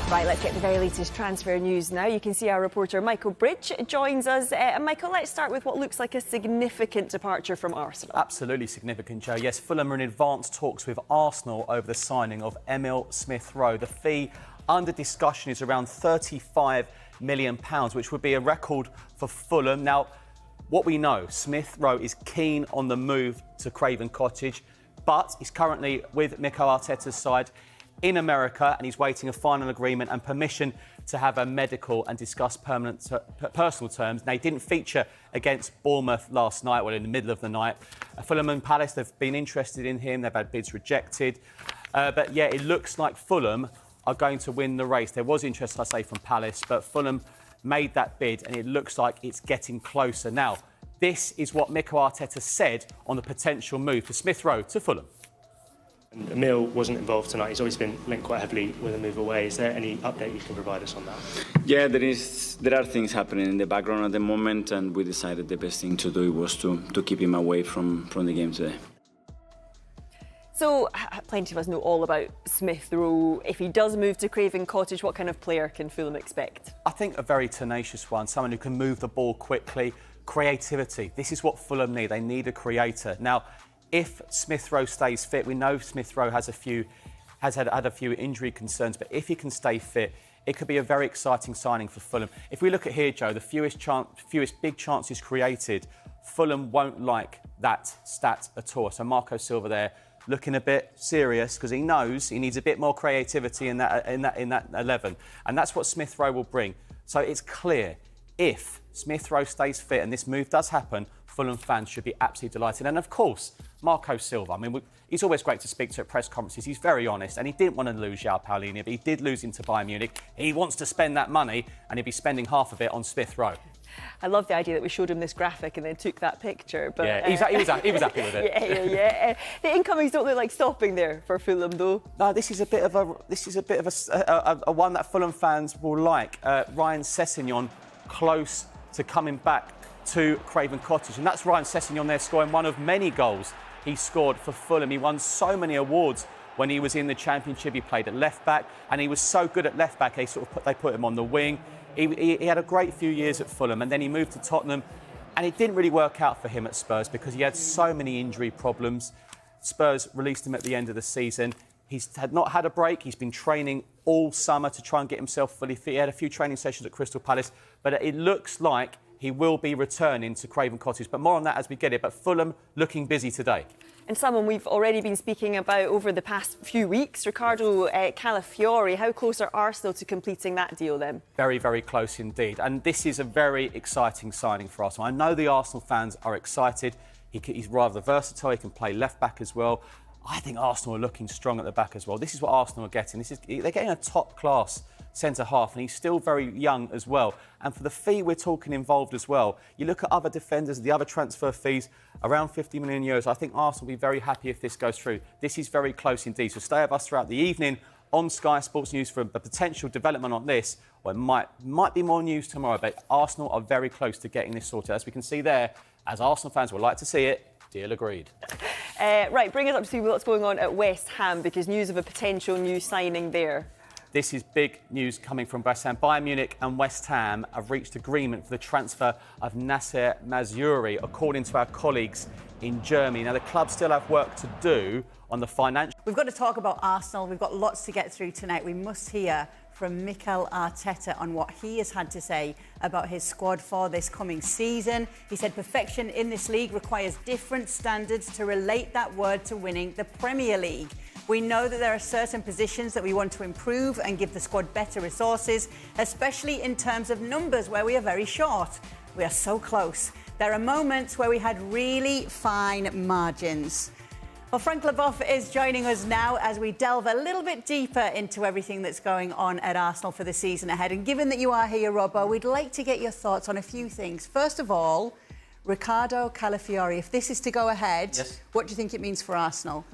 Right, let's get the very latest transfer news now. You can see our reporter Michael Bridge joins us. Michael, let's start with what looks like a significant departure from Arsenal. Absolutely significant, Joe. Yes, Fulham are in advanced talks with Arsenal over the signing of Emile Smith Rowe. The fee under discussion is around £35 million, which would be a record for Fulham. Now, what we know, Smith Rowe is keen on the move to Craven Cottage, but he's currently with Mikel Arteta's side in America, and he's waiting a final agreement and permission to have a medical and discuss personal terms. Now, he didn't feature against Bournemouth last night, well, in the middle of the night. Fulham and Palace, they've been interested in him. They've had bids rejected. But, yeah, it looks like Fulham are going to win the race. There was interest, I say, from Palace, but Fulham made that bid, and it looks like it's getting closer. Now, this is what Mikel Arteta said on the potential move for Smith Rowe to Fulham. Emile wasn't involved tonight. He's always been linked quite heavily with a move away. Is there any update you can provide us on that? Yeah, there are things happening in the background at the moment, and we decided the best thing to do was to keep him away from the game today. So, plenty of us know all about Smith Rowe. If he does move to Craven Cottage, what kind of player can Fulham expect? I think a very tenacious one, someone who can move the ball quickly, creativity. This is what Fulham need. They need a creator. Now, if Smith Rowe stays fit, we know Smith Rowe has had a few injury concerns, but if he can stay fit, it could be a very exciting signing for Fulham. If we look at here, Joe, the fewest big chances created, Fulham won't like that stat at all. So Marco Silva there, looking a bit serious because he knows he needs a bit more creativity in that 11, and that's what Smith Rowe will bring. So it's clear, if Smith Rowe stays fit and this move does happen, Fulham fans should be absolutely delighted. And of course, Marco Silva. I mean, he's always great to speak to at press conferences. He's very honest, and he didn't want to lose João Paulinho, but he did lose him to Bayern Munich. He wants to spend that money, and he'll be spending half of it on Smith Rowe. I love the idea that we showed him this graphic and then took that picture. But, yeah, he was happy with it. Yeah. The incomings don't look like stopping there for Fulham, though. No, this is a bit of a one that Fulham fans will like. Ryan Sessegnon close to coming back to Craven Cottage, and that's Ryan Sessegnon there scoring one of many goals he scored for Fulham. He won so many awards when he was in the Championship. He played at left back, and he was so good at left back. They put him on the wing. He had a great few years at Fulham, and then he moved to Tottenham, and it didn't really work out for him at Spurs because he had so many injury problems. Spurs released him at the end of the season. He's not had a break. He's been training all summer to try and get himself fully fit. He had a few training sessions at Crystal Palace, but it looks like he will be returning to Craven Cottage. But more on that as we get it. But Fulham looking busy today. And someone we've already been speaking about over the past few weeks, Riccardo Calafiori. How close are Arsenal to completing that deal then? Very, very close indeed. And this is a very exciting signing for Arsenal. I know the Arsenal fans are excited. He's rather versatile. He can play left back as well. I think Arsenal are looking strong at the back as well. This is what Arsenal are getting. They're getting a top-class centre-half, and he's still very young as well. And for the fee we're talking involved as well, you look at other defenders, the other transfer fees, around €50 million. I think Arsenal will be very happy if this goes through. This is very close indeed. So stay with us throughout the evening on Sky Sports News for a potential development on this. Well, it might be more news tomorrow, but Arsenal are very close to getting this sorted. As we can see there, as Arsenal fans would like to see it, deal agreed. Right, bring us up to see what's going on at West Ham, because news of a potential new signing there. This is big news coming from West Ham. Bayern Munich and West Ham have reached agreement for the transfer of Nasser Mazraoui, according to our colleagues in Germany. Now, the club still have work to do on the financial... We've got to talk about Arsenal. We've got lots to get through tonight. We must hear from Mikel Arteta on what he has had to say about his squad for this coming season. He said perfection in this league requires different standards to relate that word to winning the Premier League. We know that there are certain positions that we want to improve and give the squad better resources, especially in terms of numbers where we are very short. We are so close. There are moments where we had really fine margins. Well, Frank Leboeuf is joining us now as we delve a little bit deeper into everything that's going on at Arsenal for the season ahead. And given that you are here, Robbo, we'd like to get your thoughts on a few things. First of all, Riccardo Calafiori, if this is to go ahead, yes, what do you think it means for Arsenal?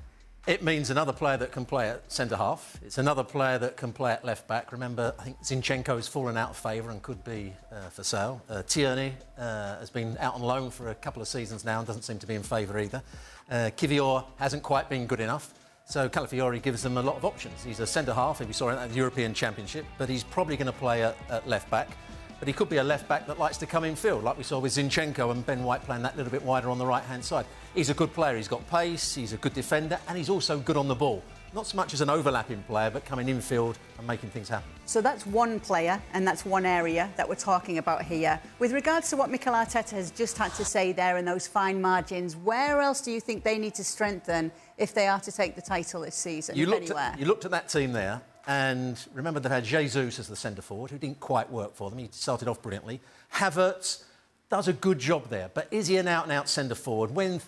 It means another player that can play at centre-half. It's another player that can play at left-back. Remember, I think Zinchenko has fallen out of favour and could be for sale. Tierney has been out on loan for a couple of seasons now and doesn't seem to be in favour either. Kivior hasn't quite been good enough. So Calafiori gives them a lot of options. He's a centre-half, if we saw it at the European Championship, but he's probably going to play at left-back. But he could be a left-back that likes to come in field, like we saw with Zinchenko and Ben White playing that little bit wider on the right-hand side. He's a good player. He's got pace, he's a good defender, and he's also good on the ball. Not so much as an overlapping player, but coming infield and making things happen. So that's one player, and that's one area that we're talking about here. With regards to what Mikel Arteta has just had to say there in those fine margins, where else do you think they need to strengthen if they are to take the title this season? You looked at that team there, and remember they had Jesus as the centre-forward, who didn't quite work for them. He started off brilliantly. Havertz does a good job there, but is he an out-and-out centre-forward? When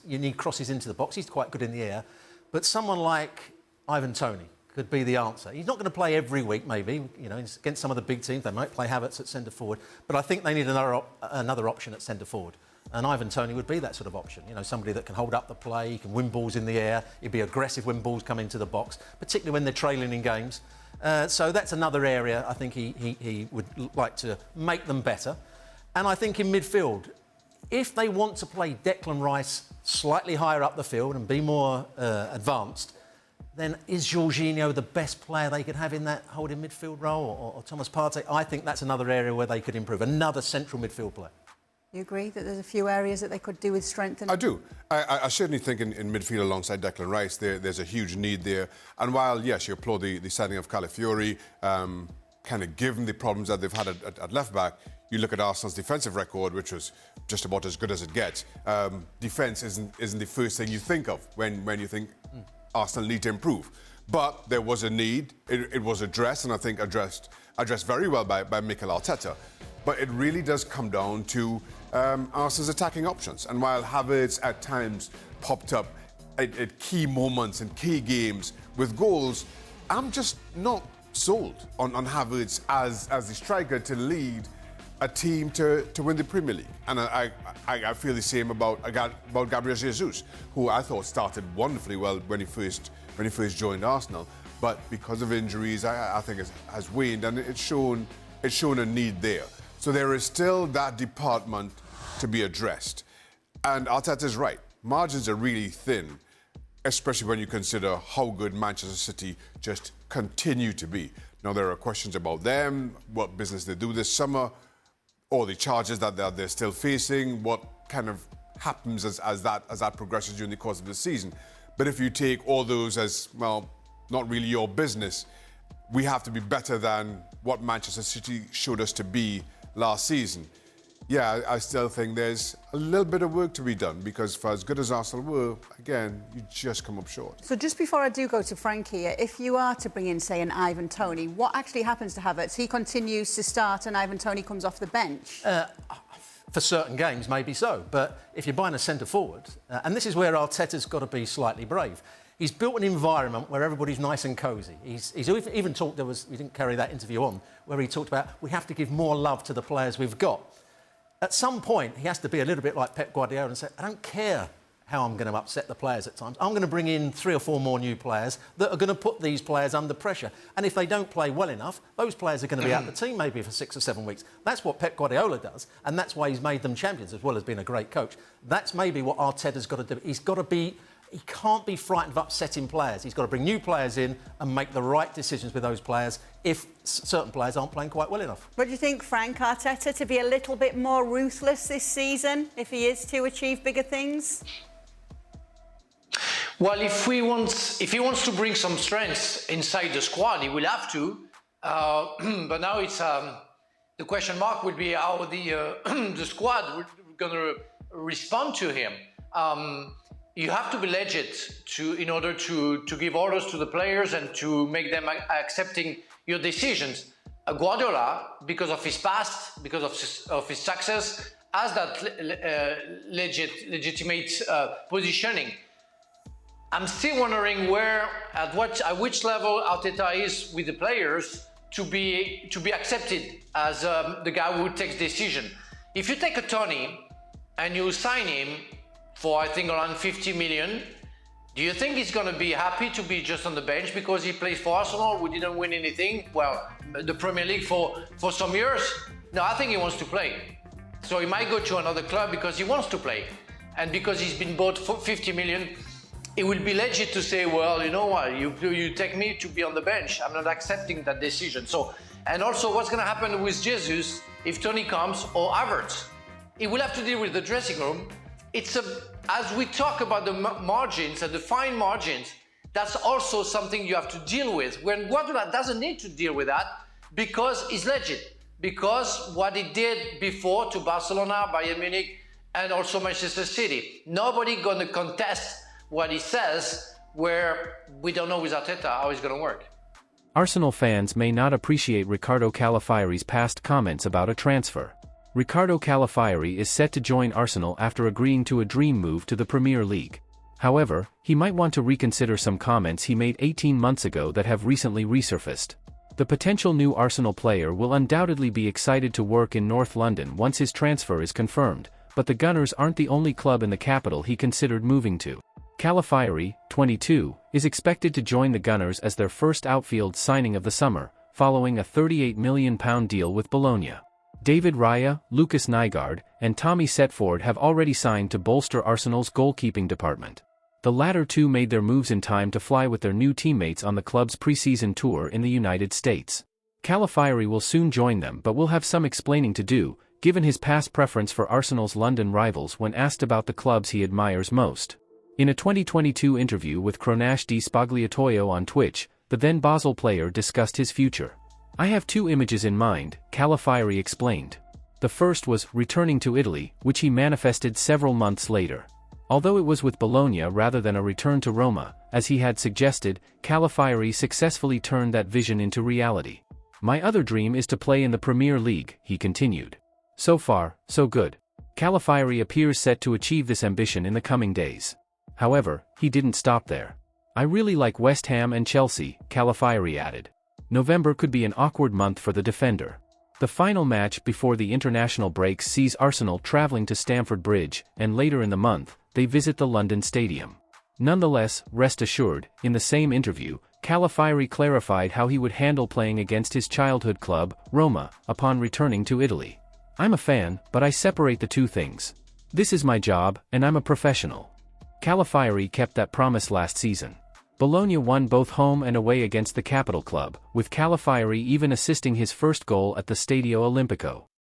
you need crosses into the box, he's quite good in the air. But someone like Ivan Toney could be the answer. He's not going to play every week, maybe. You know, against some of the big teams, they might play Havertz at centre-forward. But I think they need another option at centre-forward. And Ivan Toney would be that sort of option. You know, somebody that can hold up the play, he can win balls in the air, he'd be aggressive when balls come into the box, particularly when they're trailing in games. So that's another area I think he would like to make them better. And I think in midfield, if they want to play Declan Rice slightly higher up the field and be more advanced, then is Jorginho the best player they could have in that holding midfield role, or Thomas Partey? I think that's another area where they could improve, another central midfield player. You agree that there's a few areas that they could do with strength? I do. I certainly think in midfield alongside Declan Rice, there's a huge need there. And while, yes, you applaud the signing of Calafiori, kind of given the problems that they've had at left-back, you look at Arsenal's defensive record, which was just about as good as it gets. Defence isn't the first thing you think of when you think Arsenal need to improve. But there was a need. It was addressed, and I think addressed very well by Mikel Arteta. But it really does come down to Arsenal's attacking options. And while Havertz at times popped up at key moments and key games with goals, I'm just not sold on Havertz as the striker to lead a team to win the Premier League. And I feel the same about Gabriel Jesus, who I thought started wonderfully well when he first joined Arsenal. But because of injuries, I think it has waned, and it's shown a need there. So there is still that department to be addressed. And Arteta's right. Margins are really thin, especially when you consider how good Manchester City just continue to be. Now, there are questions about them, what business they do this summer, or the charges that they're still facing, what kind of happens as that progresses during the course of the season. But if you take all those as, well, not really your business, we have to be better than what Manchester City showed us to be last season. Yeah, I still think there's a little bit of work to be done, because for as good as Arsenal were, again, you just come up short. So just before I do go to Frank here, if you are to bring in, say, an Ivan Toney, what actually happens to Havertz? He continues to start and Ivan Toney comes off the bench? For certain games, maybe so. But if you're buying a centre-forward, and this is where Arteta's got to be slightly brave, he's built an environment where everybody's nice and cosy. He's even talked, we didn't carry that interview on, where he talked about we have to give more love to the players we've got. At some point, he has to be a little bit like Pep Guardiola and say, I don't care how I'm going to upset the players at times. I'm going to bring in 3 or 4 more new players that are going to put these players under pressure. And if they don't play well enough, those players are going to be out of the team maybe for 6 or 7 weeks. That's what Pep Guardiola does, and that's why he's made them champions, as well as being a great coach. That's maybe what Arteta's got to do. He can't be frightened of upsetting players. He's got to bring new players in and make the right decisions with those players if certain players aren't playing quite well enough. But do you think Frank Arteta to be a little bit more ruthless this season if he is to achieve bigger things? Well, if he wants to bring some strength inside the squad, he will have to. But now it's the question mark would be how the squad would going to respond to him. You have to be legit in order to give orders to the players and to make them accepting your decisions. Guardiola, because of his past, because of his success, has that legitimate positioning. I'm still wondering at which level Arteta is with the players to be accepted as the guy who takes decision. If you take a Tony and you sign him for, I think, around 50 million, do you think he's going to be happy to be just on the bench because he plays for Arsenal, who didn't win anything? Well, the Premier League for some years? No, I think he wants to play. So he might go to another club because he wants to play. And because he's been bought for 50 million, it will be legit to say, well, you know what, you take me to be on the bench. I'm not accepting that decision. So, and also what's going to happen with Jesus if Tony comes or Havertz? He will have to deal with the dressing room. As we talk about the margins and the fine margins, that's also something you have to deal with. When Guardiola doesn't need to deal with that because it's legit. Because what he did before to Barcelona, Bayern Munich, and also Manchester City. Nobody going to contest what he says, where we don't know with Arteta how it's going to work. Arsenal fans may not appreciate Riccardo Calafiori's past comments about a transfer. Riccardo Calafiori is set to join Arsenal after agreeing to a dream move to the Premier League. However, he might want to reconsider some comments he made 18 months ago that have recently resurfaced. The potential new Arsenal player will undoubtedly be excited to work in North London once his transfer is confirmed, but the Gunners aren't the only club in the capital he considered moving to. Calafiori, 22, is expected to join the Gunners as their first outfield signing of the summer, following a £38 million deal with Bologna. David Raya, Lucas Nygaard, and Tommy Setford have already signed to bolster Arsenal's goalkeeping department. The latter two made their moves in time to fly with their new teammates on the club's pre-season tour in the United States. Calafiori will soon join them but will have some explaining to do, given his past preference for Arsenal's London rivals when asked about the clubs he admires most. In a 2022 interview with Cronache di Spogliatoio on Twitch, the then Basel player discussed his future. "I have two images in mind," Calafiori explained. The first was returning to Italy, which he manifested several months later. Although it was with Bologna rather than a return to Roma, as he had suggested, Calafiori successfully turned that vision into reality. "My other dream is to play in the Premier League," he continued. So far, so good. Calafiori appears set to achieve this ambition in the coming days. However, he didn't stop there. "I really like West Ham and Chelsea," Calafiori added. November could be an awkward month for the defender. The final match before the international break sees Arsenal travelling to Stamford Bridge, and later in the month, they visit the London Stadium. Nonetheless, rest assured, in the same interview, Calafiori clarified how he would handle playing against his childhood club, Roma, upon returning to Italy. "I'm a fan, but I separate the two things. This is my job, and I'm a professional." Calafiori kept that promise last season. Bologna won both home and away against the capital club, with Calafiori even assisting his first goal at the Stadio Olimpico.